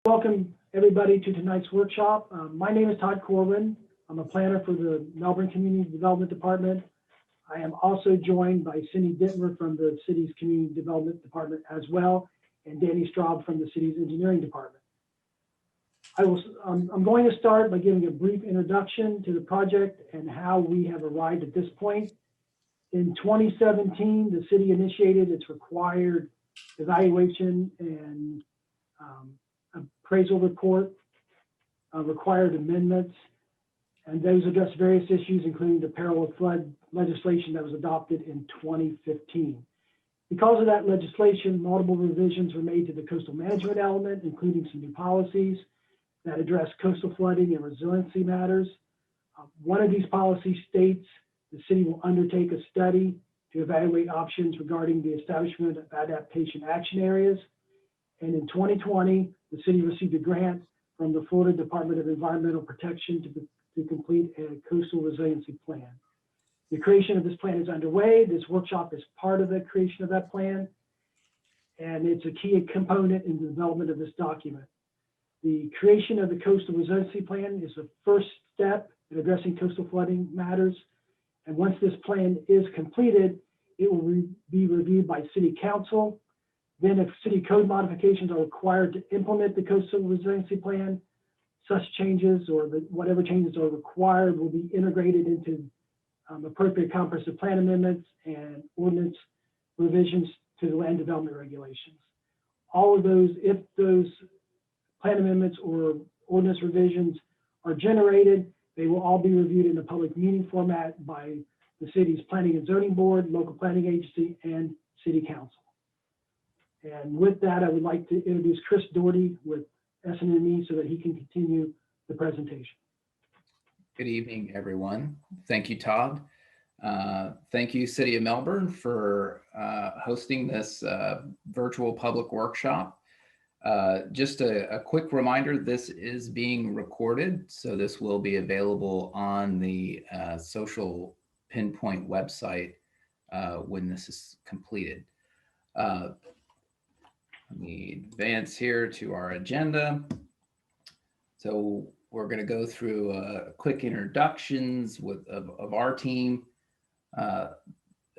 Welcome everybody to tonight's workshop. My name is Todd Corwin. I'm a planner for the Melbourne Community Development Department. I am also joined by Cindy Dittmer from the city's Community Development Department as well, and Danny Straub from the city's Engineering Department. I'm going to start by giving a brief introduction to the project and how we have arrived at this point. In 2017, the city initiated its required evaluation and appraisal report, required amendments, and those address various issues, including the peril of flood legislation that was adopted in 2015. Because of that legislation, multiple revisions were made to the coastal management element, including some new policies that address coastal flooding and resiliency matters. One of these policies states the city will undertake a study to evaluate options regarding the establishment of adaptation action areas. And in 2020, the city received a grant from the Florida Department of Environmental Protection to complete a coastal resiliency plan. The creation of this plan is underway. This workshop is part of the creation of that plan, and it's a key component in the development of this document. The creation of the coastal resiliency plan is the first step in addressing coastal flooding matters. And once this plan is completed, it will be reviewed by City Council. Then if city code modifications are required to implement the coastal resiliency plan, such changes or whatever changes are required will be integrated into appropriate comprehensive plan amendments and ordinance revisions to the land development regulations. All of those, if those plan amendments or ordinance revisions are generated, they will all be reviewed in a public meeting format by the city's planning and zoning board, local planning agency, and city council. And with that, I would like to introduce Chris Doherty with S&ME so that he can continue the presentation. Good evening, everyone. Thank you, Todd. Thank you, City of Melbourne, for hosting this virtual public workshop. Just a quick reminder, this is being recorded, so this will be available on the Social Pinpoint website when this is completed. Let me advance here to our agenda. So we're going to go through quick introductions of our team,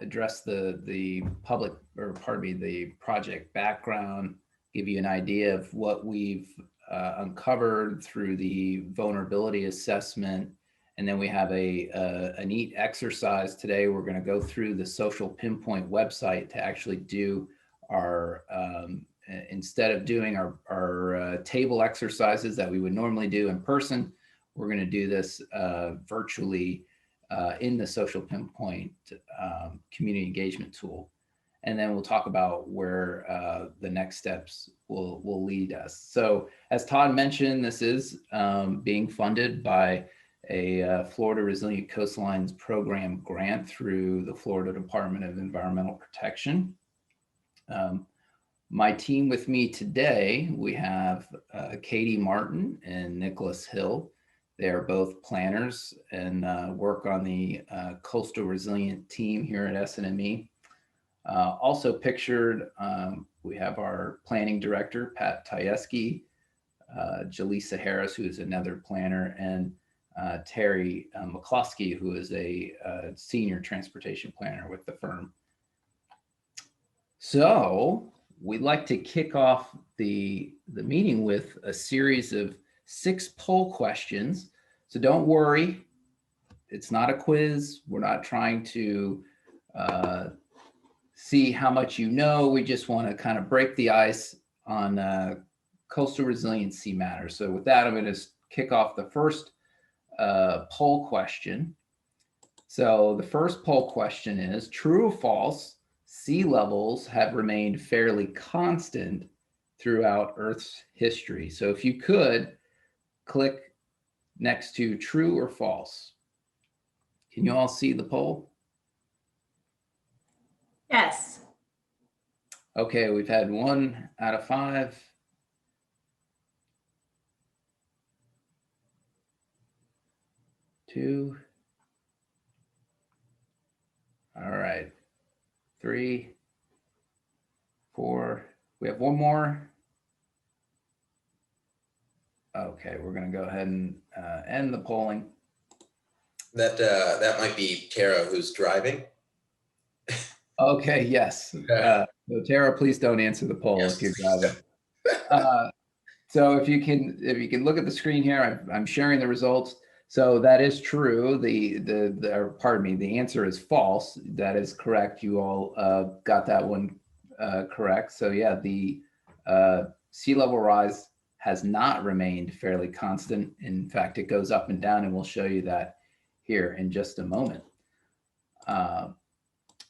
address the public, or pardon me, the project background, give you an idea of what we've uncovered through the vulnerability assessment. And then we have a neat exercise today. We're going to go through the Social Pinpoint website to actually do our, instead of doing our table exercises that we would normally do in person, we're going to do this virtually in the Social Pinpoint community engagement tool. And then we'll talk about where the next steps will lead us. So as Todd mentioned, this is being funded by a Florida Resilient Coastlines Program grant through the Florida Department of Environmental Protection. My team with me today, we have Katie Martin and Nicholas Hill. They are both planners and work on the Coastal Resilient team here at S&ME. Also pictured, we have our planning director, Pat Tajewski, Jaleesa Harris, who is another planner, and Terry McCloskey, who is a senior transportation planner with the firm. So we'd like to kick off the meeting with a series of 6 poll questions. So don't worry, it's not a quiz. We're not trying to see how much you know. We just want to kind of break the ice on coastal resiliency matters. So with that, I'm going to kick off the first poll question. So the first poll question is, true or false, sea levels have remained fairly constant throughout Earth's history? So if you could click next to true or false. Can you all see the poll? Yes. Okay, we've had 1 out of 5. 2. All right. 3, 4. We have 1 more. Okay, we're going to go ahead and end the polling. That might be Tara who's driving. Okay, yes. So Tara, please don't answer the poll Yes. if you're driving. So if you can look at the screen here, I'm sharing the results. So that is true. Pardon me, the answer is false. That is correct. You all got that one correct. So yeah, the sea level rise has not remained fairly constant. In fact, it goes up and down, and we'll show you that here in just a moment.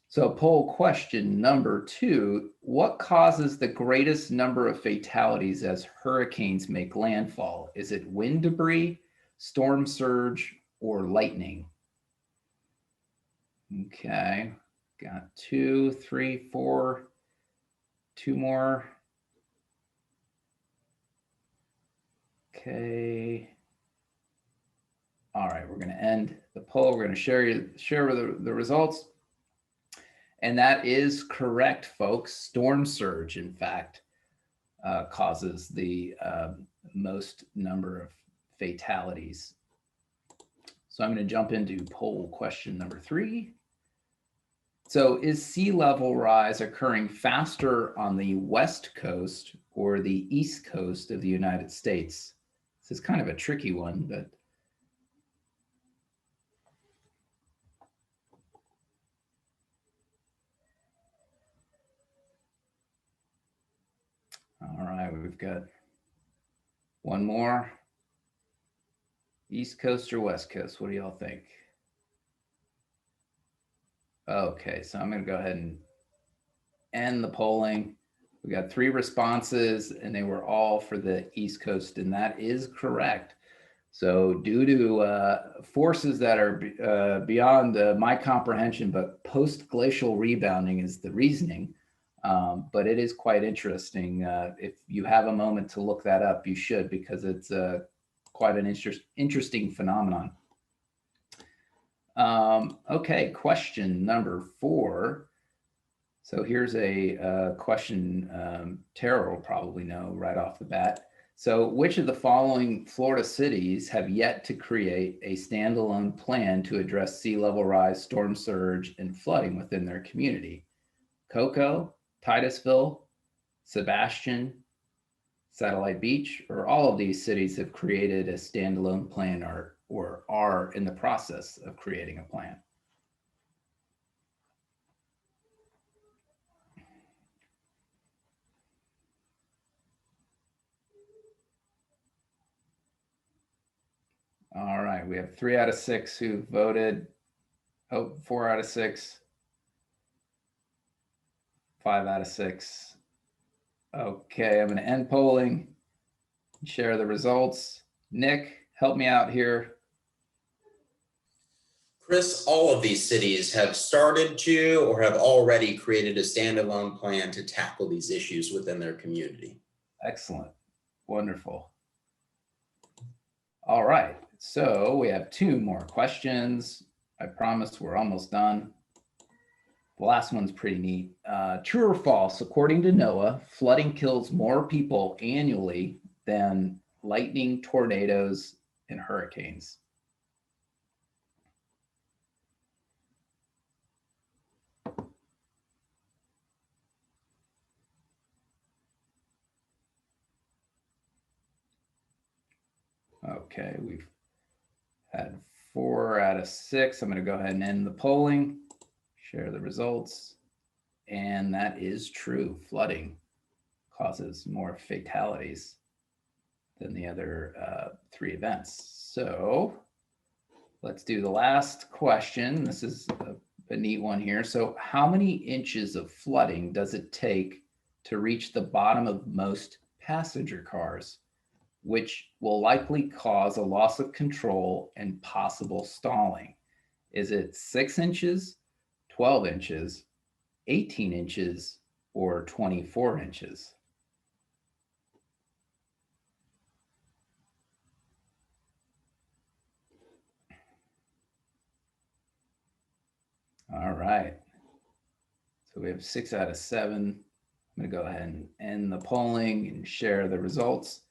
So poll question number 2, what causes the greatest number of fatalities as hurricanes make landfall? Is it wind debris, storm surge, or lightning? Okay, got 2, 3, 4, 2 more. Okay. All right, we're gonna end the poll. We're gonna share the results. And that is correct, folks. Storm surge, in fact, causes the most number of fatalities. So I'm going to jump into poll question number 3. So is sea level rise occurring faster on the West Coast or the East Coast of the United States? This is kind of a tricky one, but all right, we've got one more. East Coast or West Coast? What do y'all think? Okay, so I'm going to go ahead and end the polling. We got 3 responses, and they were all for the East Coast, and that is correct. So due to forces that are beyond my comprehension, but post-glacial rebounding is the reasoning. But it is quite interesting. If you have a moment to look that up, you should, because it's quite an interesting phenomenon. Okay, question number 4. So here's a question Tara will probably know right off the bat. So which of the following Florida cities have yet to create a standalone plan to address sea level rise, storm surge, and flooding within their community? Cocoa, Titusville, Sebastian, Satellite Beach, or all of these cities have created a standalone plan or are in the process of creating a plan? All right, we have 3 out of 6 who voted. Oh, 4 out of 6. 5 out of 6. Okay, I'm going to end polling, share the results. Nick, help me out here. Chris, all of these cities have started to or have already created a standalone plan to tackle these issues within their community. Excellent. Wonderful. All right, so we have 2 more questions. I promise we're almost done. The last one's pretty neat. True or false, according to NOAA, flooding kills more people annually than lightning, tornadoes, and hurricanes? Okay, we've had 4 out of 6. I'm going to go ahead and end the polling, share the results. And that is true. Flooding causes more fatalities than the other 3 events. So let's do the last question. This is a neat one here. So how many inches of flooding does it take to reach the bottom of most passenger cars, which will likely cause a loss of control and possible stalling? Is it 6 inches, 12 inches, 18 inches, or 24 inches? All right. So we have 6 out of 7. I'm going to go ahead and end the polling and share the results.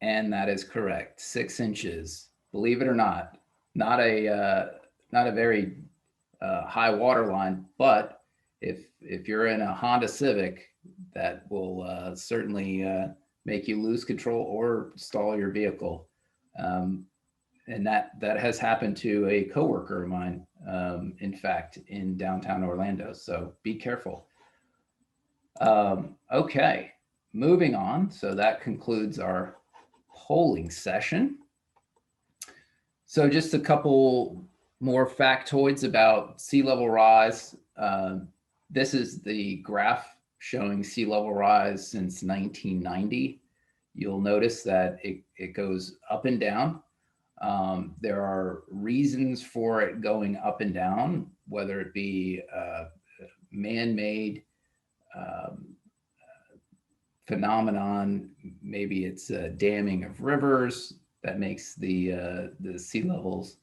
And that is correct. 6 inches. Believe it or not, not a very high water line, but if you're in a Honda Civic, that will certainly make you lose control or stall your vehicle. And that has happened to a coworker of mine, in fact, in downtown Orlando. So be careful. Okay, moving on. So that concludes our polling session. So just a couple more factoids about sea level rise. This is the graph showing sea level rise since 1990. You'll notice that it goes up and down. There are reasons for it going up and down, whether it be man-made phenomenon, maybe it's a damming of rivers that makes the sea levels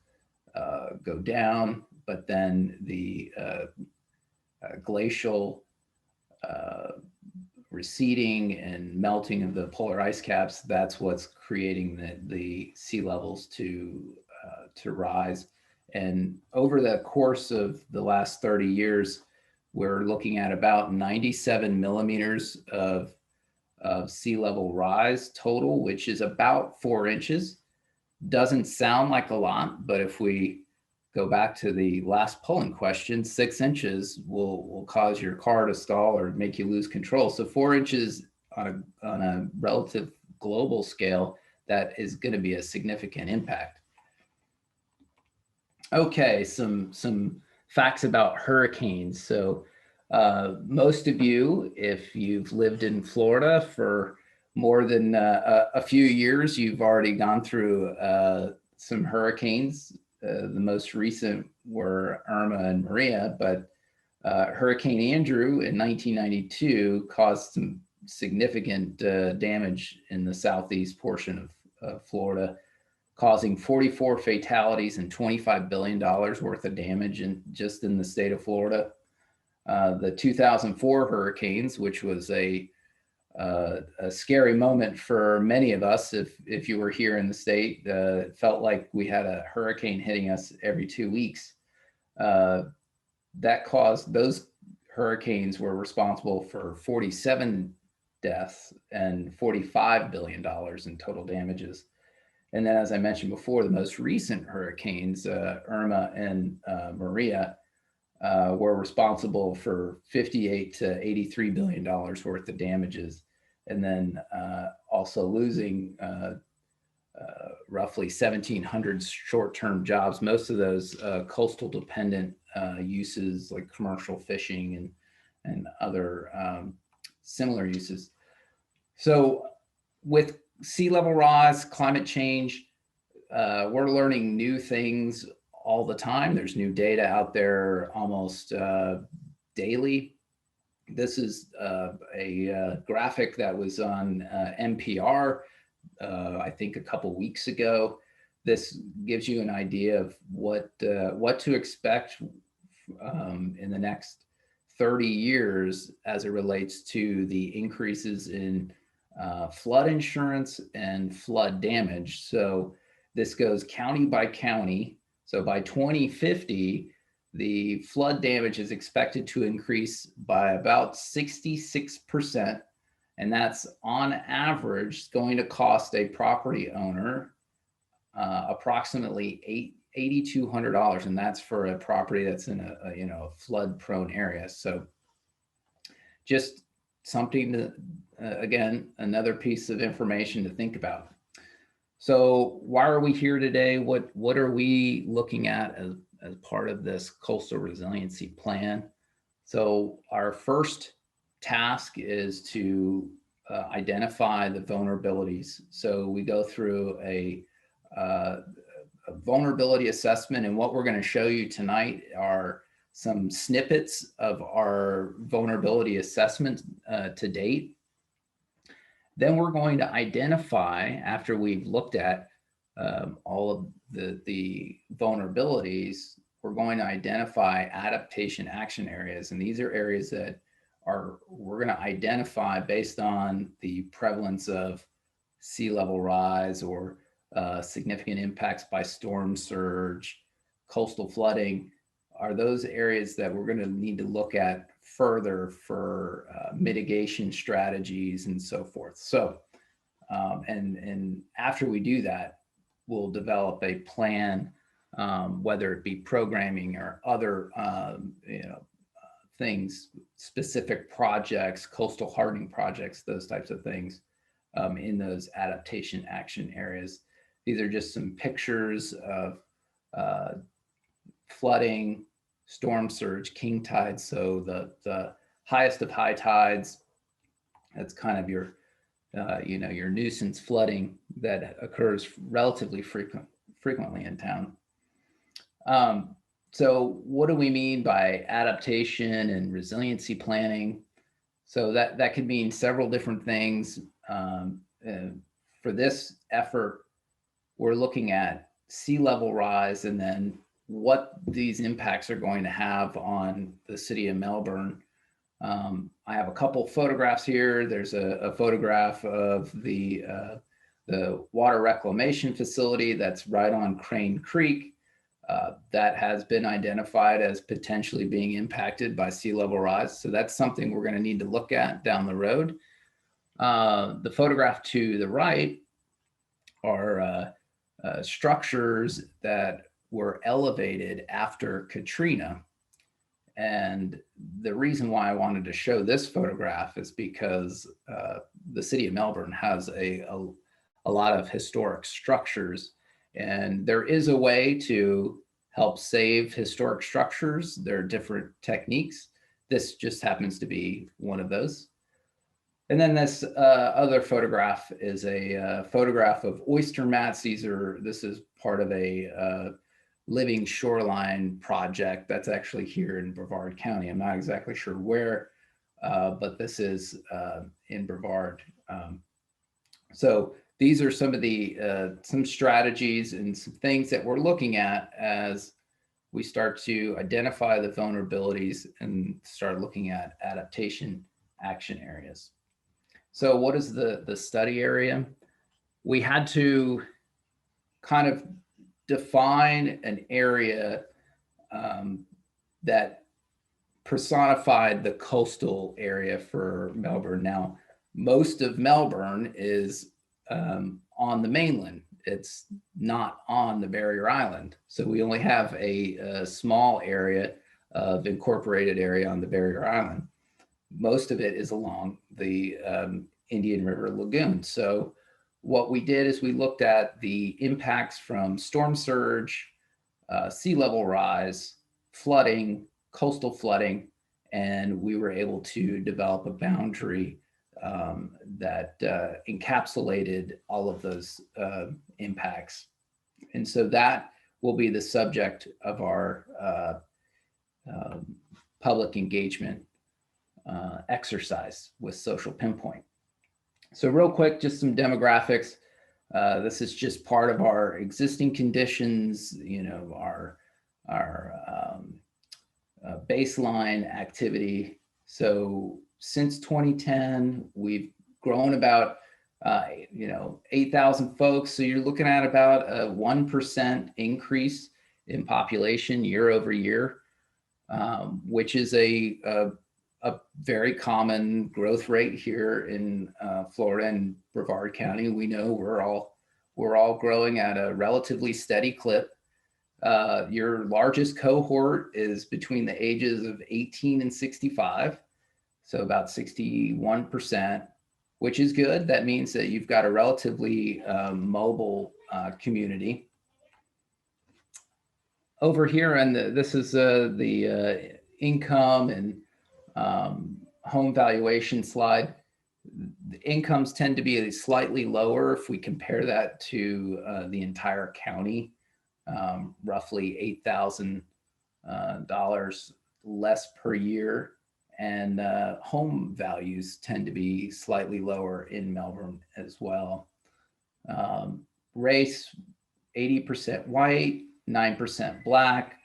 go down, but then the glacial receding and melting of the polar ice caps, that's what's creating the sea levels to rise. And over the course of the last 30 years, we're looking at about 97 millimeters of sea level rise total, which is about 4 inches. Doesn't sound like a lot, but if we go back to the last polling question, 6 inches will cause your car to stall or make you lose control. So 4 inches on a relative global scale, that is going to be a significant impact. Okay, some facts about hurricanes. So most of you, if you've lived in Florida for more than a few years, you've already gone through some hurricanes. The most recent were Irma and Maria, but Hurricane Andrew in 1992 caused some significant damage in the southeast portion of Florida, causing 44 fatalities and $25 billion worth of damage just in the state of Florida. The 2004 hurricanes, which was a scary moment for many of us. If you were here in the state, it felt like we had a hurricane hitting us every 2 weeks. That caused, those hurricanes were responsible for 47 deaths and $45 billion in total damages. And then, as I mentioned before, the most recent hurricanes, Irma and Maria, were responsible for 58 to $83 billion worth of damages, and then also losing roughly 1,700 short-term jobs, most of those coastal dependent uses like commercial fishing and other similar uses. So with sea level rise, climate change, we're learning new things all the time. There's new data out there almost daily. This is a graphic that was on NPR, I think a couple weeks ago. This gives you an idea of what to expect in the next 30 years as it relates to the increases in flood insurance and flood damage. So this goes county by county. So by 2050, the flood damage is expected to increase by about 66%. And that's on average going to cost a property owner approximately $8,200. And that's for a property that's in a flood prone area. So just something to, again, another piece of information to think about. So why are we here today? What are we looking at as part of this coastal resiliency plan? So our first task is to identify the vulnerabilities. So we go through a vulnerability assessment, and what we're going to show you tonight are some snippets of our vulnerability assessment to date. Then we're going to identify, after we've looked at all of the vulnerabilities, we're going to identify adaptation action areas. And these are areas that we're going to identify based on the prevalence of sea level rise or significant impacts by storm surge, coastal flooding, are those areas that we're going to need to look at further for mitigation strategies and so forth. So, and after we do that, we'll develop a plan, whether it be programming or other, things, specific projects, coastal hardening projects, those types of things, in those adaptation action areas. These are just some pictures of flooding, storm surge, king tide. So the highest of high tides, that's kind of your, your nuisance flooding that occurs relatively frequently in town. So what do we mean by adaptation and resiliency planning? So that could mean several different things. For this effort, we're looking at sea level rise and then what these impacts are going to have on the city of Melbourne. I have a couple photographs here. There's a photograph of the water reclamation facility that's right on Crane Creek. That has been identified as potentially being impacted by sea level rise. So that's something we're going to need to look at down the road. The photograph to the right are structures that were elevated after Katrina. And the reason why I wanted to show this photograph is because the city of Melbourne has a lot of historic structures, and there is a way to help save historic structures. There are different techniques. This just happens to be one of those. And then this other photograph is a photograph of oyster mats. This is part of a living shoreline project that's actually here in Brevard County. I'm not exactly sure where, but this is in Brevard. So these are some of the some strategies and some things that we're looking at as we start to identify the vulnerabilities and start looking at adaptation action areas. So what is the study area? We had to kind of define an area that personified the coastal area for Melbourne. Now, most of Melbourne is on the mainland. It's not on the barrier island. So we only have a small area of incorporated area on the barrier island. Most of it is along the Indian River Lagoon. So what we did is we looked at the impacts from storm surge, sea level rise, flooding, coastal flooding, and we were able to develop a boundary that encapsulated all of those impacts. And so that will be the subject of our public engagement exercise with Social Pinpoint. So real quick, just some demographics. This is just part of our existing conditions, our baseline activity. So since 2010, we've grown about 8,000 folks. So you're looking at about a 1% increase in population year over year, which is a very common growth rate here in Florida and Brevard County. We know we're all growing at a relatively steady clip. Your largest cohort is between the ages of 18 and 65, so about 61%, which is good. That means that you've got a relatively mobile community. Over here, and this is the income and home valuation slide. The incomes tend to be slightly lower if we compare that to the entire county, roughly $8,000 less per year. And home values tend to be slightly lower in Melbourne as well. Race, 80% white, 9% Black,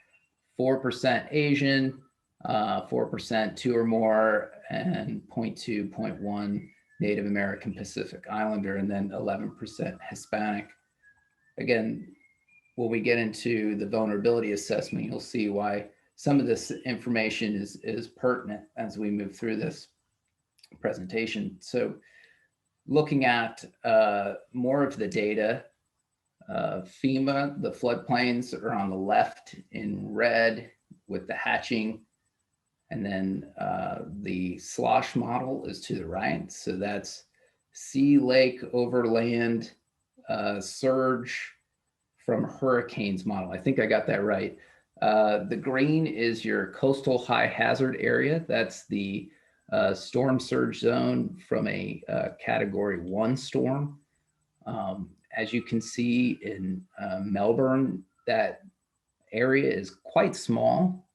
4% Asian, 4% 2 or more, and 0.2, 0.1 Native American Pacific Islander, and then 11% Hispanic. Again, when we get into the vulnerability assessment, you'll see why some of this information is pertinent as we move through this presentation. So looking at more of the data, FEMA, the floodplains are on the left in red with the hatching, and then the slosh model is to the right. So that's sea, lake, overland, surge from hurricanes model. I think I got that right. The green is your coastal high hazard area. That's the storm surge zone from a category 1 storm. As you can see in Melbourne, that area is quite small,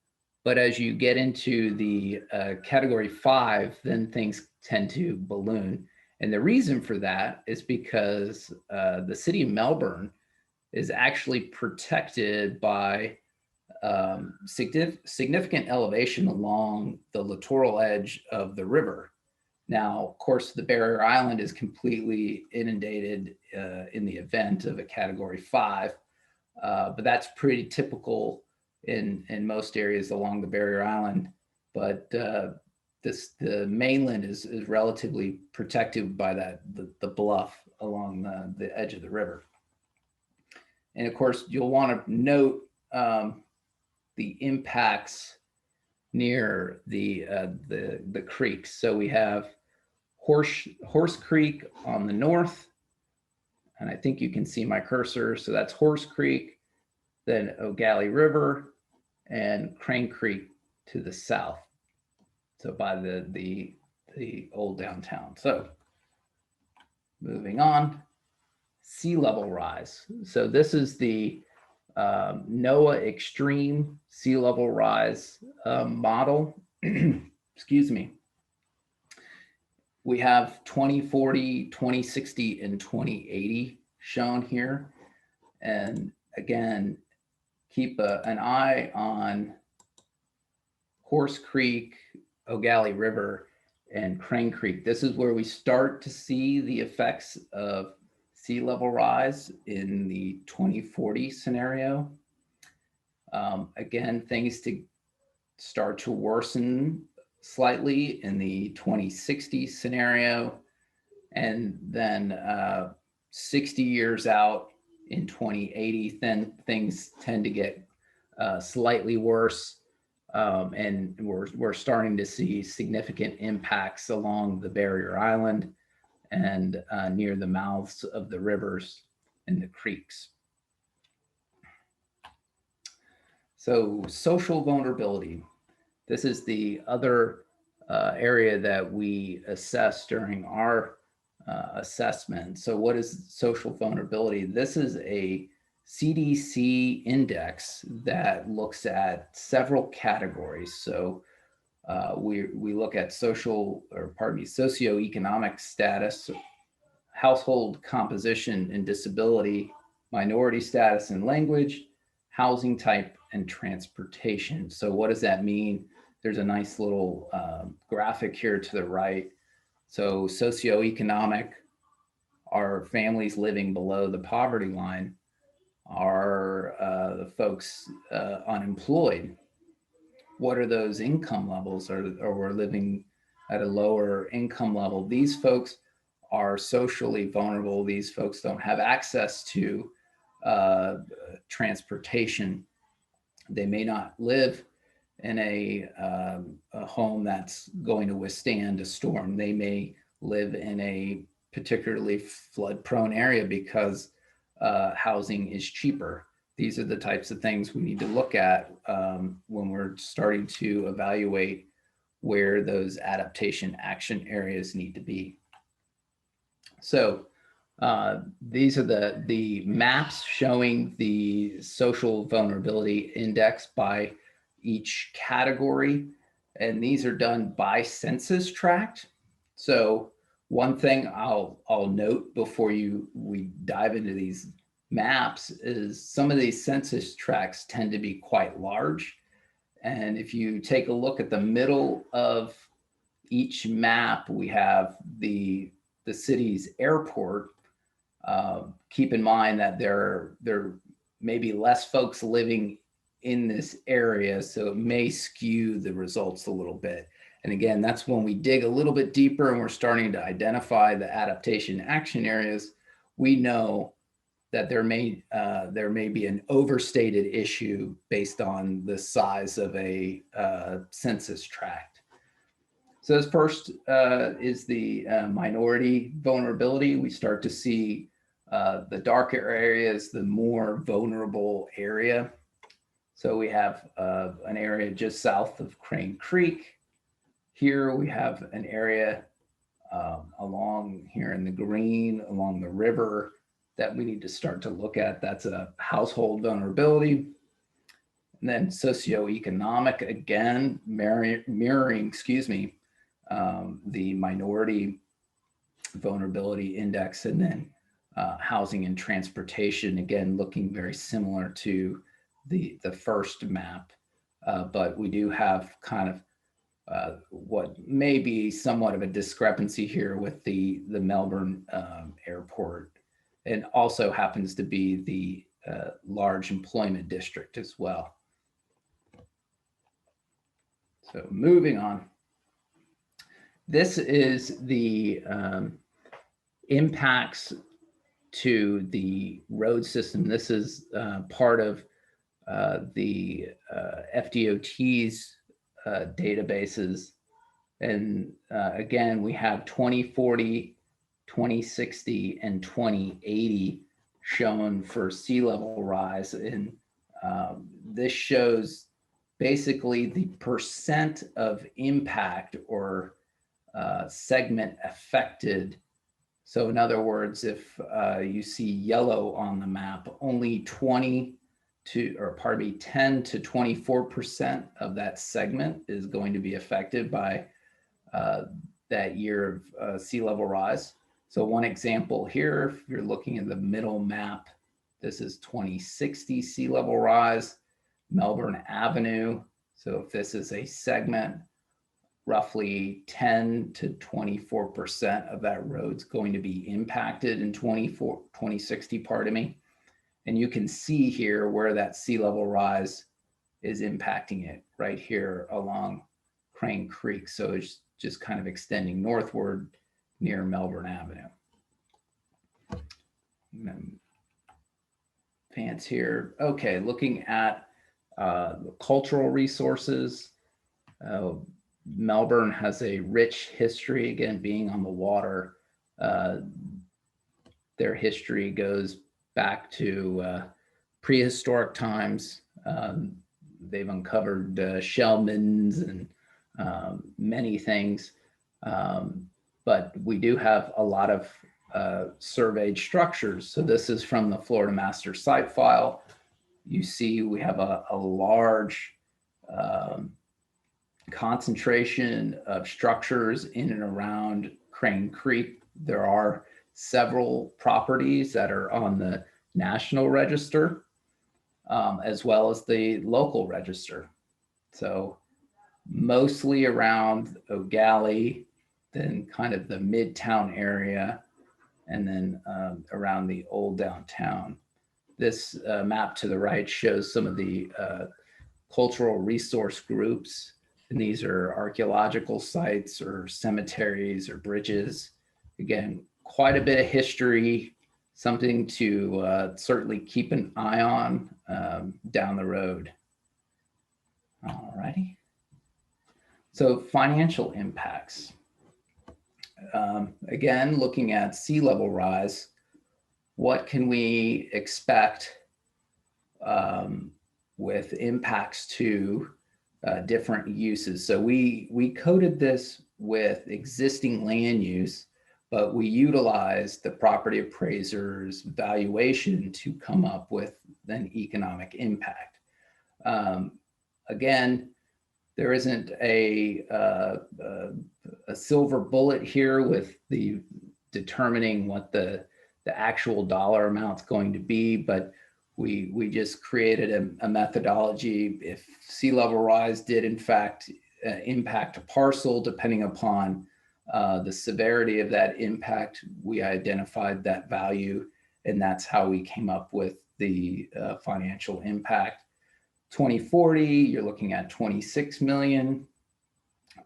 but as you get into the category 5, then things tend to balloon. And the reason for that is because the city of Melbourne is actually protected by significant elevation along the littoral edge of the river. Now, of course, the barrier island is completely inundated in the event of a category 5, but that's pretty typical in most areas along the barrier island. But the mainland is relatively protected by the bluff along the edge of the river. And of course, you'll want to note the impacts near the creeks. So we have Horse Creek on the north, and I think you can see my cursor. So that's Horse Creek, then O'Galley River, and Crane Creek to the south. So by the old downtown. So moving on, sea level rise. So this is the NOAA extreme sea level rise model. Excuse me. We have 2040, 2060, and 2080 shown here. And again, keep an eye on Horse Creek, O'Galley River, and Crane Creek. This is where we start to see the effects of sea level rise in the 2040 scenario. Again, things to start to worsen slightly in the 2060 scenario, and then 60 years out in 2080, then things tend to get slightly worse, and we're starting to see significant impacts along the barrier island and near the mouths of the rivers and the creeks. So social vulnerability. This is the other area that we assess during our assessment. So what is social vulnerability? This is a CDC index that looks at several categories. So we look at socioeconomic status, household composition and disability, minority status and language, housing type, and transportation. So what does that mean? There's a nice little graphic here to the right. So socioeconomic, are families living below the poverty line? Are the folks unemployed? What are those income levels? Or we're living at a lower income level? These folks are socially vulnerable. These folks don't have access to transportation. They may not live in a home that's going to withstand a storm. They may live in a particularly flood-prone area because housing is cheaper. These are the types of things we need to look at when we're starting to evaluate where those adaptation action areas need to be. So these are the maps showing the social vulnerability index by each category, and these are done by census tract. So one thing I'll note before we dive into these maps is some of these census tracts tend to be quite large. And if you take a look at the middle of each map, we have the city's airport. Keep in mind that there may be less folks living in this area, so it may skew the results a little bit. And again, that's when we dig a little bit deeper and we're starting to identify the adaptation action areas. We know that there may be an overstated issue based on the size of a census tract. So this first is the minority vulnerability. We start to see the darker areas, the more vulnerable area. So we have an area just south of Crane Creek. Here we have an area along here in the green, along the river, that we need to start to look at. That's a household vulnerability. And then socioeconomic, again, mirroring, excuse me, the minority vulnerability index, and then housing and transportation, again, looking very similar to the first map. But we do have kind of what may be somewhat of a discrepancy here with the Melbourne airport, and also happens to be the large employment district as well. So moving on. This is the impacts to the road system. This is part of the FDOT's databases. And again, we have 2040, 2060, and 2080 shown for sea level rise. And this shows basically the percent of impact or segment affected. So in other words, if you see yellow on the map, only 10 to 24% of that segment is going to be affected by that year of sea level rise. So one example here, if you're looking at the middle map, this is 2060 sea level rise, Melbourne Avenue. So if this is a segment, roughly 10 to 24% of that road's going to be impacted in 2060, pardon me. And you can see here where that sea level rise is impacting it, right here along Crane Creek. So it's just kind of extending northward near Melbourne Avenue. Advance here. Okay, looking at cultural resources. Melbourne has a rich history, again, being on the water. Their history goes back to prehistoric times. They've uncovered shell middens and many things. But we do have a lot of surveyed structures. So this is from the Florida Master Site File. You see we have a large concentration of structures in and around Crane Creek. There are several properties that are on the National Register, as well as the local register. So mostly around O'Galley, then kind of the Midtown area, and then around the old downtown. This map to the right shows some of the cultural resource groups. And these are archaeological sites or cemeteries or bridges. Again, quite a bit of history, something to certainly keep an eye on down the road. All righty. So financial impacts. Again, looking at sea level rise, what can we expect with impacts to different uses? So we coded this with existing land use, but we utilized the property appraiser's valuation to come up with an economic impact. Again, there isn't a silver bullet here with the determining what the actual dollar amount's going to be, but we just created a methodology. If sea level rise did in fact impact a parcel, depending upon the severity of that impact, we identified that value, and that's how we came up with the financial impact. 2040, you're looking at 26 million.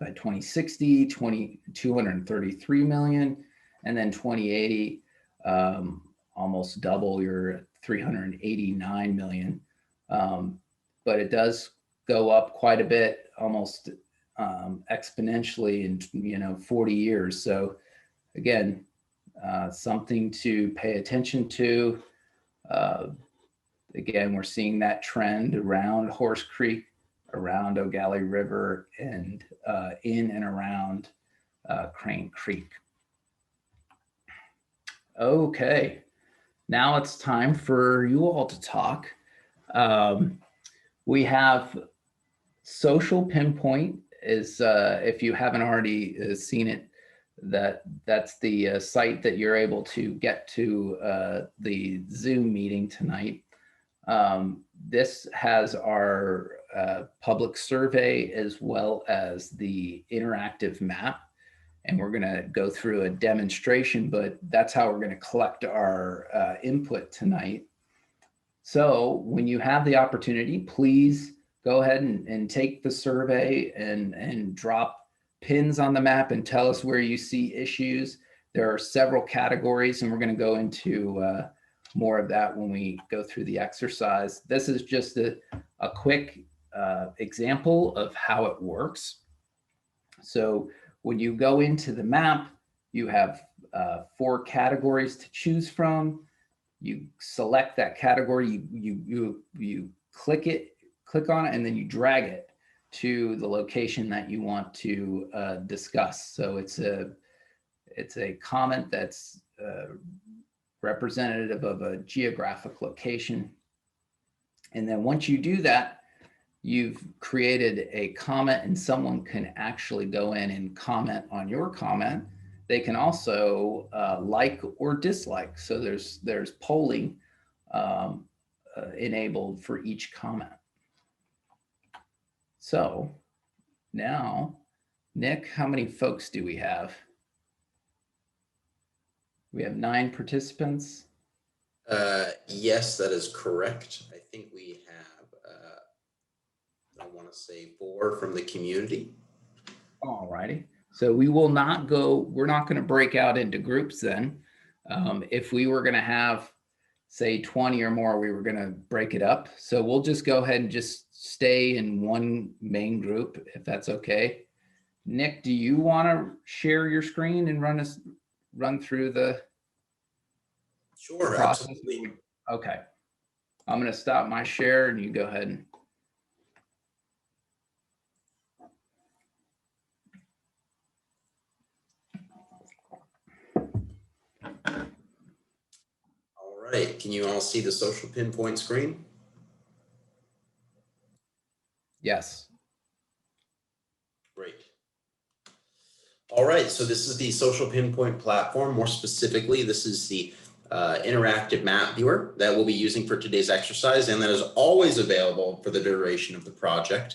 By 2060, 233 million. And then 2080, almost double, you're at 389 million. But it does go up quite a bit, almost exponentially in 40 years. So again, something to pay attention to. Again, we're seeing that trend around Horse Creek, around O'Galley River, and in and around Crane Creek. Okay, now it's time for you all to talk. We have Social Pinpoint is, if you haven't already seen it, that's the site that you're able to get to the Zoom meeting tonight. This has our public survey as well as the interactive map. And we're going to go through a demonstration, but that's how we're going to collect our input tonight. So when you have the opportunity, please go ahead and take the survey and drop pins on the map and tell us where you see issues. There are several categories, and we're going to go into more of that when we go through the exercise. This is just a quick example of how it works. So when you go into the map, you have 4 categories to choose from. You select that category, you click on it, and then you drag it to the location that you want to discuss. So it's a comment that's representative of a geographic location. And then once you do that, you've created a comment, and someone can actually go in and comment on your comment. They can also like or dislike. So there's polling enabled for each comment. So now, Nick, how many folks do we have? We have 9 participants. Yes, that is correct. I think we have, I want to say 4 from the community. All righty. So we will not go, we're not going to break out into groups then. If we were going to have, say, 20 or more, we were going to break it up. So we'll just go ahead and just stay in one main group, if that's okay. Nick, do you want to share your screen and run through the Sure, process? absolutely. Okay. I'm going to stop my share and you go ahead and. All right, can you all see the Social Pinpoint screen? Yes. Great. All right, so this is the Social Pinpoint platform. More specifically, this is the interactive map viewer that we'll be using for today's exercise, and that is always available for the duration of the project.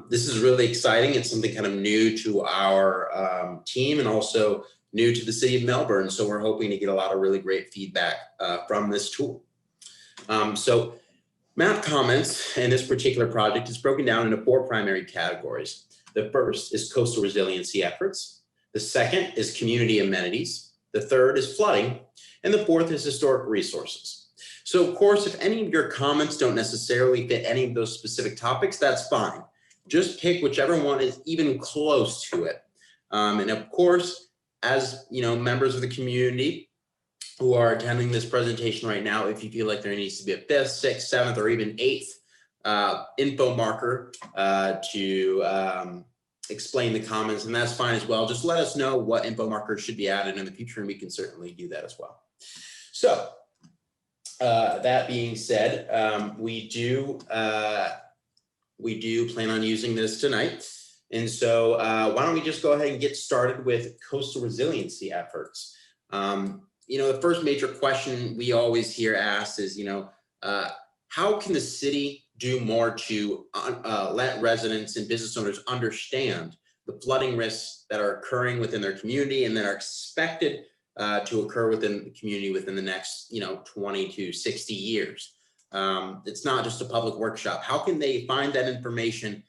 This is really exciting. It's something kind of new to our team and also new to the city of Melbourne. So we're hoping to get a lot of really great feedback from this tool. So map comments in this particular project is broken down into 4 primary categories. The first is coastal resiliency efforts. The second is community amenities. The third is flooding. And the fourth is historic resources. So of course, if any of your comments don't necessarily fit any of those specific topics, that's fine. Just pick whichever one is even close to it. And of course, as you know, members of the community who are attending this presentation right now, if you feel like there needs to be a 5th, 6th, 7th, or even 8th info marker to explain the comments, and that's fine as well. Just let us know what info markers should be added in the future, and we can certainly do that as well. So that being said, we do plan on using this tonight. And so why don't we just go ahead and get started with coastal resiliency efforts. You know, the first major question we always hear asked is, you know, how can the city do more to let residents and business owners understand the flooding risks that are occurring within their community and that are expected to occur within the community within the next 20 to 60 years. It's not just a public workshop. How can they find that information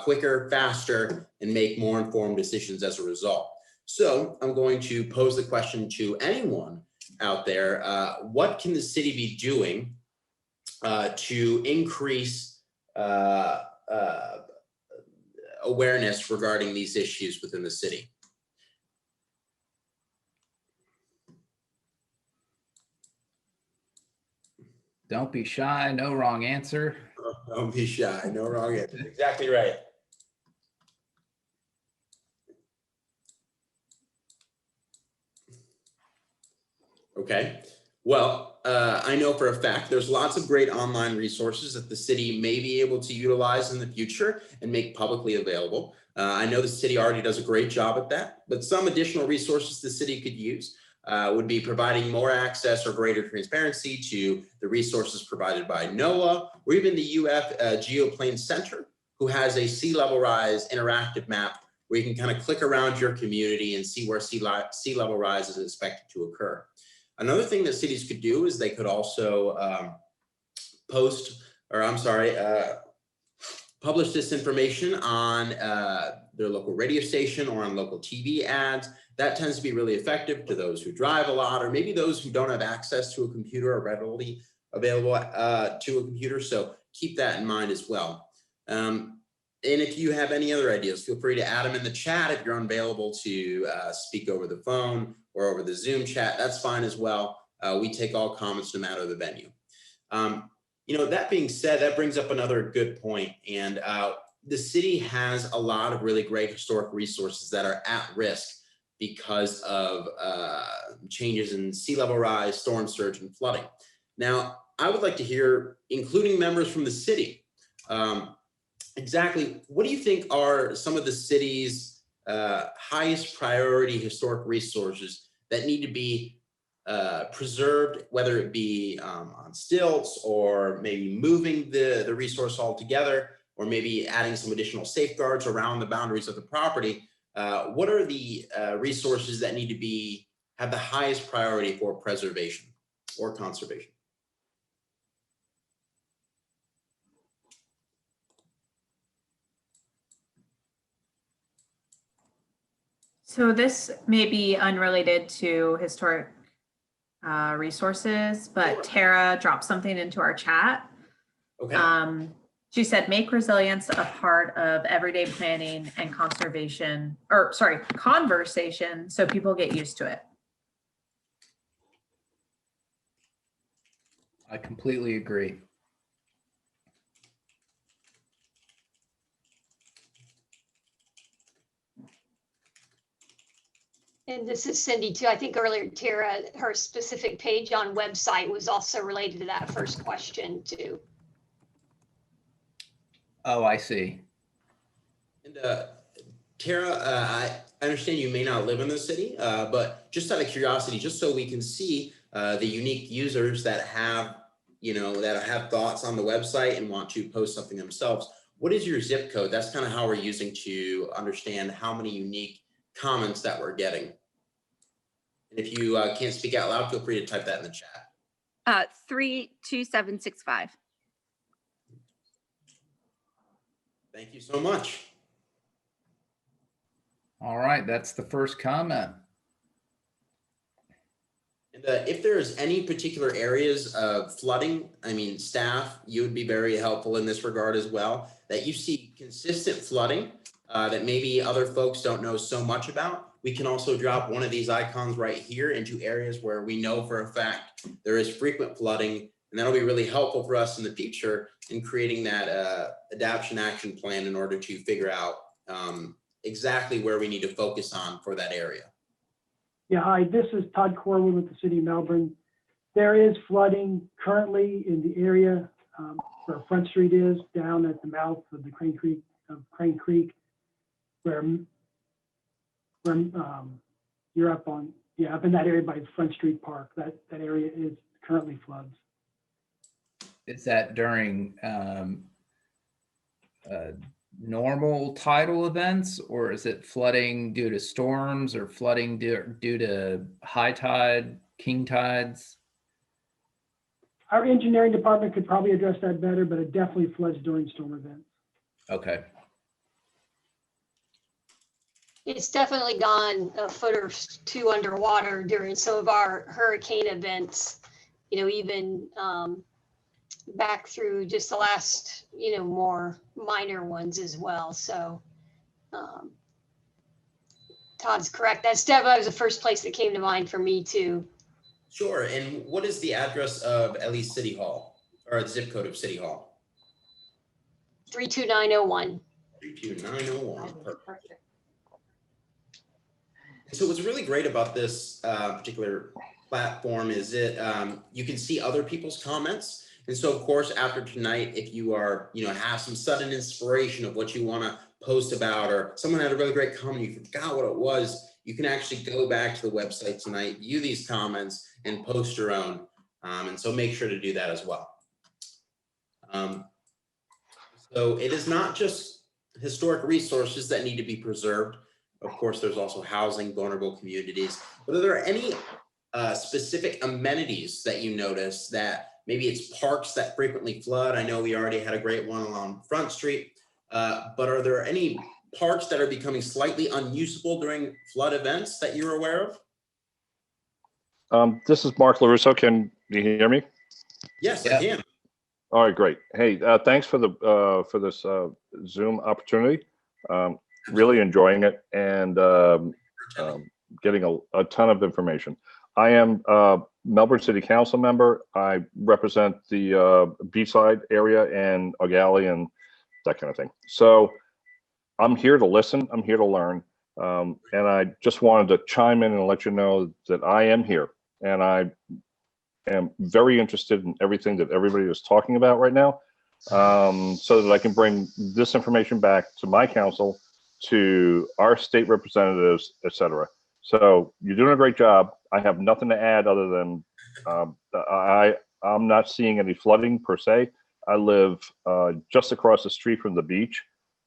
quicker, faster, and make more informed decisions as a result? So I'm going to pose the question to anyone out there. What can the city be doing to increase awareness regarding these issues within the city? Don't be shy, no wrong answer. Don't be shy, no wrong answer. Exactly right. Okay, well, I know for a fact there's lots of great online resources that the city may be able to utilize in the future and make publicly available. I know the city already does a great job at that, but some additional resources the city could use would be providing more access or greater transparency to the resources provided by NOAA or even the UF Geoplane Center, who has a sea level rise interactive map where you can kind of click around your community and see where sea level rise is expected to occur. Another thing that cities could do is they could also publish this information on their local radio station or on local TV ads. That tends to be really effective to those who drive a lot, or maybe those who don't have access to a computer or readily available to a computer. So keep that in mind as well. And if you have any other ideas, feel free to add them in the chat. If you're unavailable to speak over the phone or over the Zoom chat, that's fine as well. We take all comments no matter the venue. That being said, that brings up another good point. And the city has a lot of really great historic resources that are at risk because of changes in sea level rise, storm surge, and flooding. Now, I would like to hear, including members from the city, exactly what do you think are some of the city's highest priority historic resources that need to be preserved, whether it be on stilts or maybe moving the resource altogether, or maybe adding some additional safeguards around the boundaries of the property? What are the resources that need to have the highest priority for preservation or conservation? So this may be unrelated to historic resources, but Tara dropped something into our chat. Okay. She said, make resilience a part of everyday planning and conversation so people get used to it. I completely agree. And this is Cindy too. I think earlier Tara, her specific page on website was also related to that first question too. Oh, I see. And Tara, I understand you may not live in the city, but just out of curiosity, just so we can see the unique users that have thoughts on the website and want to post something themselves, what is your zip code? That's kind of how we're using to understand how many unique comments that we're getting. And if you can't speak out loud, feel free to type that in the chat. 32765. Thank you so much. All right, that's the first comment. And if there's any particular areas of flooding, staff, you would be very helpful in this regard as well, that you see consistent flooding that maybe other folks don't know so much about. We can also drop one of these icons right here into areas where we know for a fact there is frequent flooding, and that'll be really helpful for us in the future in creating that adaptation action plan in order to figure out exactly where we need to focus on for that area. Yeah, hi, this is Todd Corwin with the City of Melbourne. There is flooding currently in the area where Front Street is, down at the mouth of the Crane Creek, where you're up in that area by Front Street Park. That area is currently floods. Is that during normal tidal events, or is it flooding due to storms or flooding due to high tide, king tides? Our engineering department could probably address that better, but it definitely floods during storm events. Okay. It's definitely gone a foot or two underwater during some of our hurricane events, even back through just the last, more minor ones as well. So Todd's correct. That was the first place that came to mind for me too. Sure. And what is the address of at least City Hall, or the zip code of City Hall? 32901. 32901. Perfect. So what's really great about this particular platform is you can see other people's comments. And so, of course, after tonight, if you are, have some sudden inspiration of what you want to post about, or someone had a really great comment, you forgot what it was, you can actually go back to the website tonight, view these comments, and post your own. And so make sure to do that as well. So it is not just historic resources that need to be preserved. Of course, there's also housing, vulnerable communities. But are there any specific amenities that you notice that maybe it's parks that frequently flood? I know we already had a great one along Front Street, but are there any parks that are becoming slightly unusable during flood events that you're aware of? This is Mark LaRusso. Can you hear me? Yes, Yeah. I can. All right, great. Hey, thanks for this Zoom opportunity. Really enjoying it and getting a ton of information. I am a Melbourne City Council member. I represent the Beachside area and O'Galley and that kind of thing. So I'm here to listen. I'm here to learn. And I just wanted to chime in and let you know that I am here. And I am very interested in everything that everybody is talking about right now, so that I can bring this information back to my council, to our state representatives, etc. So you're doing a great job. I have nothing to add other than I'm not seeing any flooding per se. I live just across the street from the beach,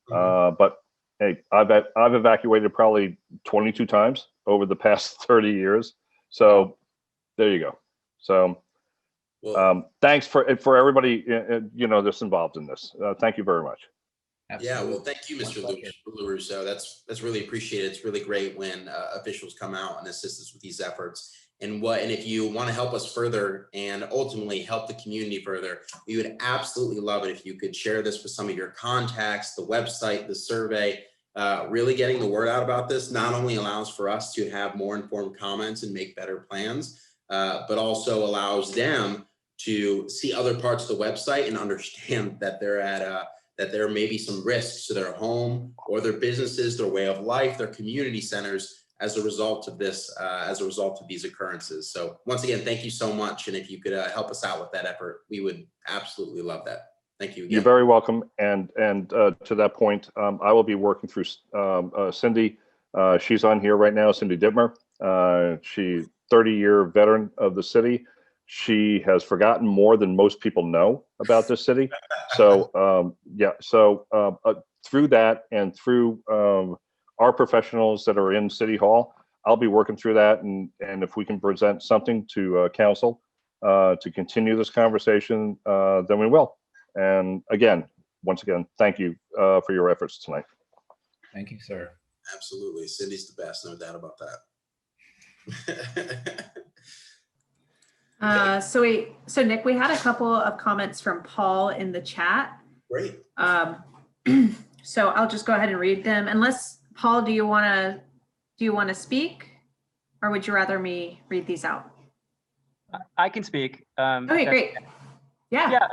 but hey, I've evacuated probably 22 times over the past 30 years. So there you go. So thanks for everybody that's involved in this. Thank you very much. Yeah, well, thank you, Mr. LaRusso. That's really appreciated. It's really great when officials come out and assist us with these efforts. And if you want to help us further and ultimately help the community further, we would absolutely love it if you could share this with some of your contacts, the website, the survey. Really getting the word out about this not only allows for us to have more informed comments and make better plans, but also allows them to see other parts of the website and understand that that there may be some risks to their home or their businesses, their way of life, their community centers as a result of this, as a result of these occurrences. So once again, thank you so much. And if you could help us out with that effort, we would absolutely love that. Thank you again. You're very welcome. And to that point, I will be working through Cindy. She's on here right now, Cindy Dittmer. She's 30-year veteran of the city. She has forgotten more than most people know about this city. So through that and through our professionals that are in City Hall, I'll be working through that. And if we can present something to council to continue this conversation, then we will. And once again, thank you for your efforts tonight. Thank you, sir. Absolutely. Cindy's the best, no doubt about that. So Nick, we had a couple of comments from Paul in the chat. Great. So I'll just go ahead and read them. Unless Paul, do you want to speak, or would you rather me read these out? I can speak. Okay, great. Yeah.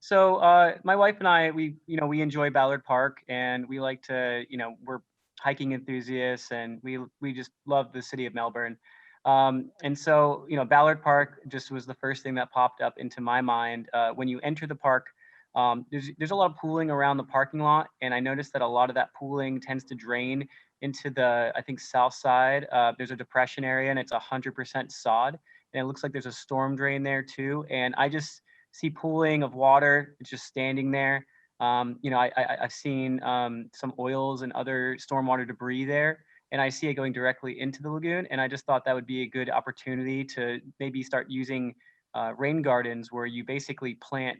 So my wife and I, we enjoy Ballard Park, and we like to, we're hiking enthusiasts, and we just love the city of Melbourne. And so, Ballard Park just was the first thing that popped up into my mind. When you enter the park, there's a lot of pooling around the parking lot, and I noticed that a lot of that pooling tends to drain into the, I think, south side. There's a depression area, and it's 100% sod, and it looks like there's a storm drain there too. And I just see pooling of water. It's just standing there. I've seen some oils and other stormwater debris there, and I see it going directly into the lagoon. And I just thought that would be a good opportunity to maybe start using rain gardens where you basically plant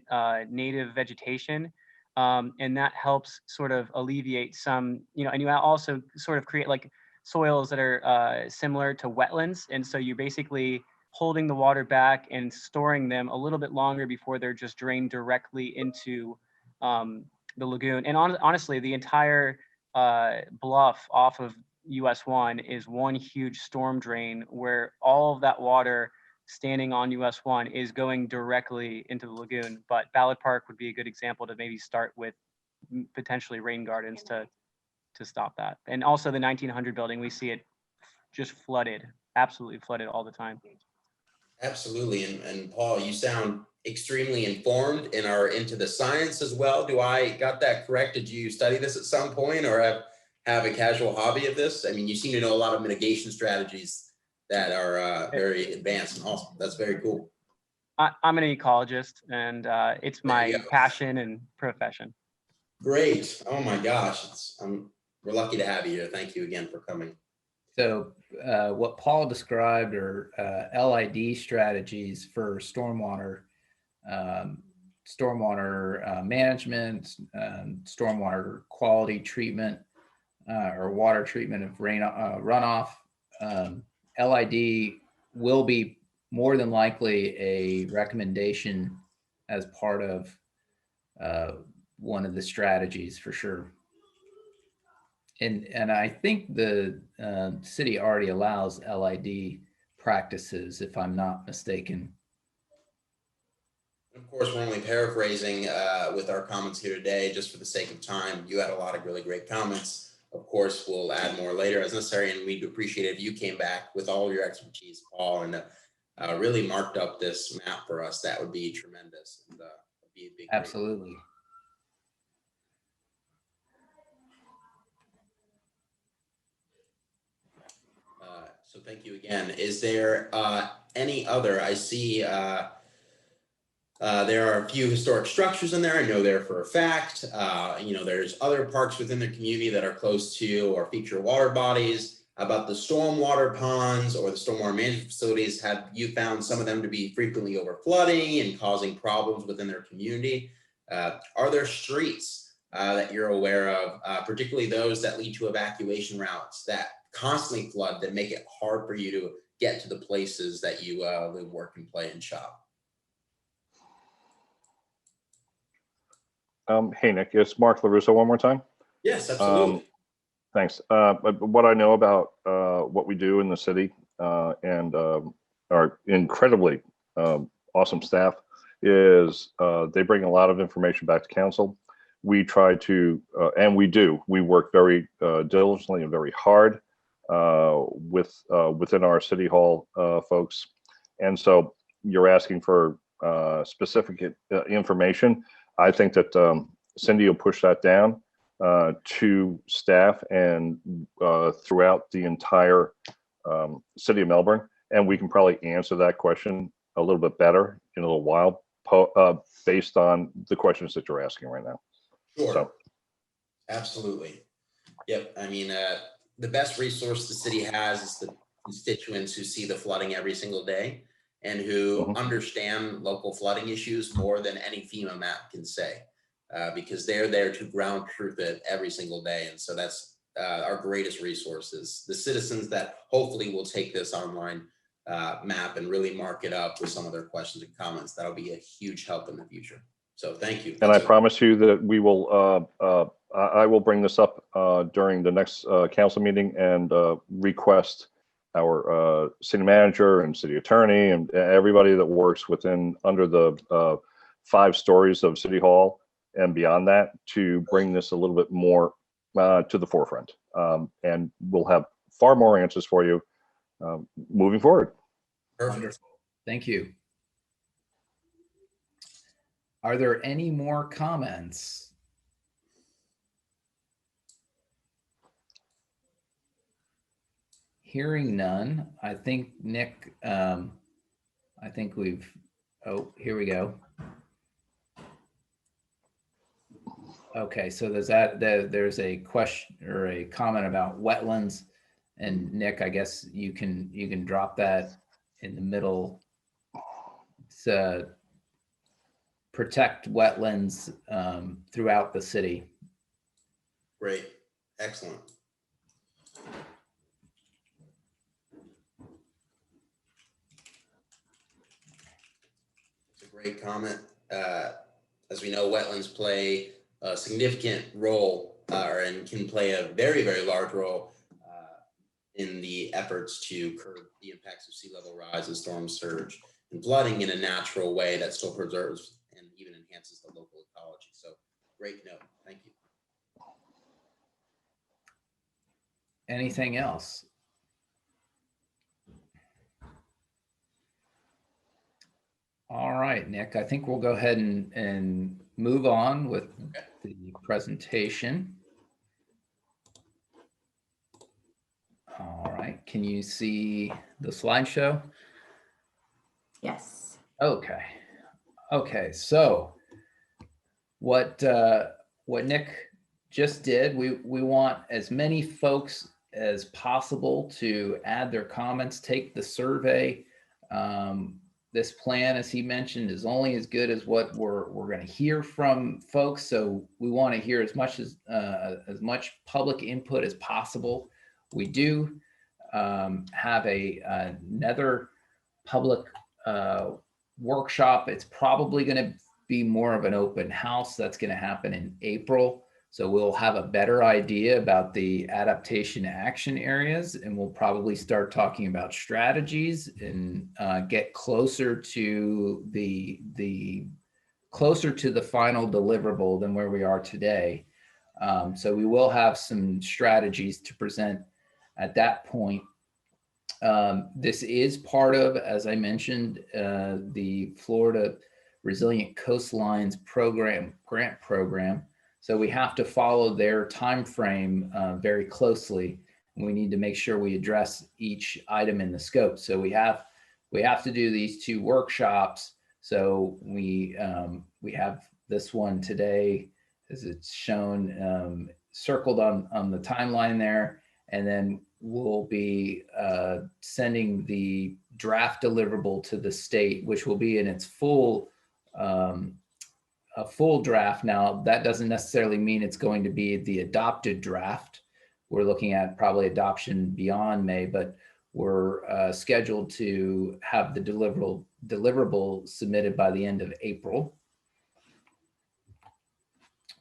native vegetation. And that helps sort of alleviate some, and you also sort of create like soils that are similar to wetlands. And so you're basically holding the water back and storing them a little bit longer before they're just drained directly into the lagoon. And honestly, the entire bluff off of US 1 is one huge storm drain where all of that water standing on US 1 is going directly into the lagoon. But Ballard Park would be a good example to maybe start with potentially rain gardens to stop that. And also the 1900 building, we see it just flooded, absolutely flooded all the time. Absolutely. And Paul, you sound extremely informed and are into the science as well. Do I got that correct? Did you study this at some point or have a casual hobby of this? I mean, you seem to know a lot of mitigation strategies that are very advanced and awesome. That's very cool. I'm an ecologist, and it's my passion and profession. Great. Oh my gosh. We're lucky to have you here. Thank you again for coming. So what Paul described are LID strategies for stormwater management, stormwater quality treatment, or water treatment of rain runoff. LID will be more than likely a recommendation as part of one of the strategies for sure. And I think the city already allows LID practices, if I'm not mistaken. Of course, we're only paraphrasing with our comments here today, just for the sake of time. You had a lot of really great comments. Of course, we'll add more later as necessary, and we'd appreciate it if you came back with all your expertise, Paul, and really marked up this map for us. That would be tremendous. And, be a big Absolutely. So thank you again. Is there any other? I see there are a few historic structures in there. I know there for a fact. There's other parks within the community that are close to or feature water bodies. About the stormwater ponds or the stormwater management facilities, have you found some of them to be frequently overflooding and causing problems within their community? Are there streets that you're aware of, particularly those that lead to evacuation routes that constantly flood, that make it hard for you to get to the places that you live, work, and play and shop? Hey, Nick, it's Mark LaRusso one more time. Yes, absolutely. Thanks. What I know about what we do in the city and our incredibly awesome staff is they bring a lot of information back to council. We try to, and we work very diligently and very hard within our city hall folks. And so you're asking for specific information. I think that Cindy will push that down to staff and throughout the entire city of Melbourne. And we can probably answer that question a little bit better in a little while based on the questions that you're asking right now. Sure. So. Absolutely. Yep. I mean, the best resource the city has is the constituents who see the flooding every single day and who understand local flooding issues more than any FEMA map can say, because they're there to ground truth it every single day. And so that's our greatest resources. The citizens that hopefully will take this online map and really mark it up with some of their questions and comments. That'll be a huge help in the future. So thank you. And I promise you that we will, I will bring this up during the next council meeting and request our city manager and city attorney and everybody that works under the 5 stories of City Hall and beyond that to bring this a little bit more to the forefront. And we'll have far more answers for you moving forward. Perfect. Wonderful. Thank you. Are there any more comments? Hearing none, I think, Nick, I think we've, oh, here we go. Okay, so there's a question or a comment about wetlands, and Nick, I guess you can drop that in the middle. It's protect wetlands throughout the city. Great, excellent. It's a great comment. As we know, wetlands play a significant role and can play a very, very large role in the efforts to curb the impacts of sea level rise and storm surge and flooding in a natural way that still preserves and even enhances the local ecology. So great note. Thank you. Anything else? All right, Nick, I think we'll go ahead and move on with the presentation. All right, can you see the slideshow? Yes. Okay. Okay, so what Nick just did, we want as many folks as possible to add their comments, take the survey. This plan, as he mentioned, is only as good as what we're going to hear from folks. So we want to hear as much public input as possible. We do have another public workshop. It's probably going to be more of an open house. That's going to happen in April. So we'll have a better idea about the adaptation action areas, and we'll probably start talking about strategies and get closer to the final deliverable than where we are today. So we will have some strategies to present at that point. This is part of, as I mentioned, the Florida Resilient Coastlines grant program. So we have to follow their time frame very closely. We need to make sure we address each item in the scope. So we have to do these 2 workshops. So we have this one today, as it's shown, circled on the timeline there, and then we'll be sending the draft deliverable to the state, which will be in its a full draft. Now, that doesn't necessarily mean it's going to be the adopted draft. We're looking at probably adoption beyond May, but we're scheduled to have the deliverable submitted by the end of April.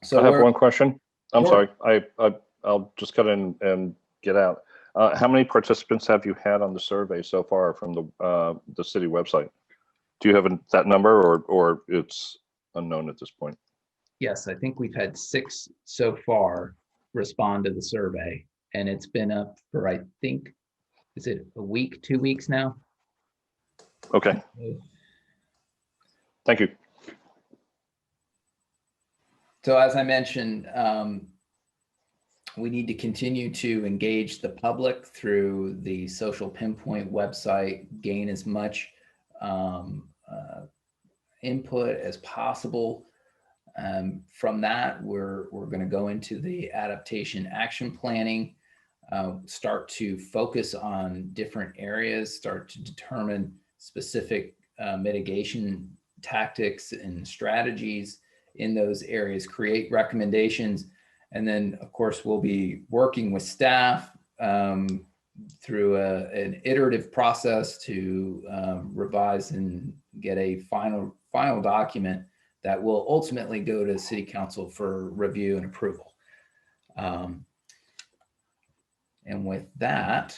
So I have one question. I'm Sure. sorry. I'll just cut in and get out. How many participants have you had on the survey so far from the city website? Do you have that number, or it's unknown at this point? Yes, I think we've had 6 so far respond to the survey, and it's been up for, I think, is it a week, 2 weeks now? Okay. Thank you. So as I mentioned, we need to continue to engage the public through the Social Pinpoint website, gain as much input as possible. From that, we're going to go into the adaptation action planning, start to focus on different areas, start to determine specific mitigation tactics and strategies in those areas, create recommendations. And then, of course, we'll be working with staff through an iterative process to revise and get a final document that will ultimately go to City Council for review and approval. And with that,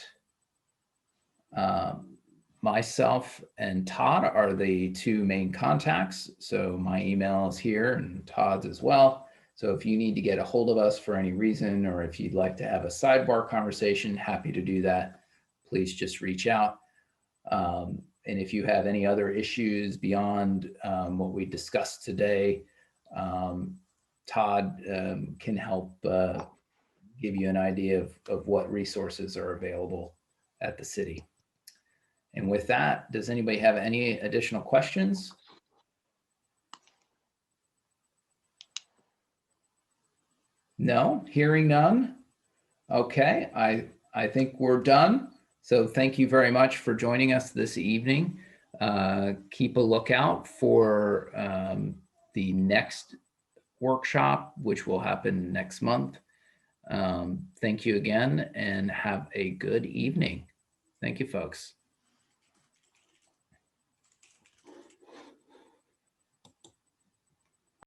myself and Todd are the 2 main contacts. So my email is here and Todd's as well. So if you need to get a hold of us for any reason, or if you'd like to have a sidebar conversation, happy to do that. Please just reach out. And if you have any other issues beyond what we discussed today, Todd can help give you an idea of what resources are available at the city. And with that, does anybody have any additional questions? No, hearing none. Okay, I think we're done. So thank you very much for joining us this evening. Keep a lookout for the next workshop, which will happen next month. Thank you again and have a good evening. Thank you, folks.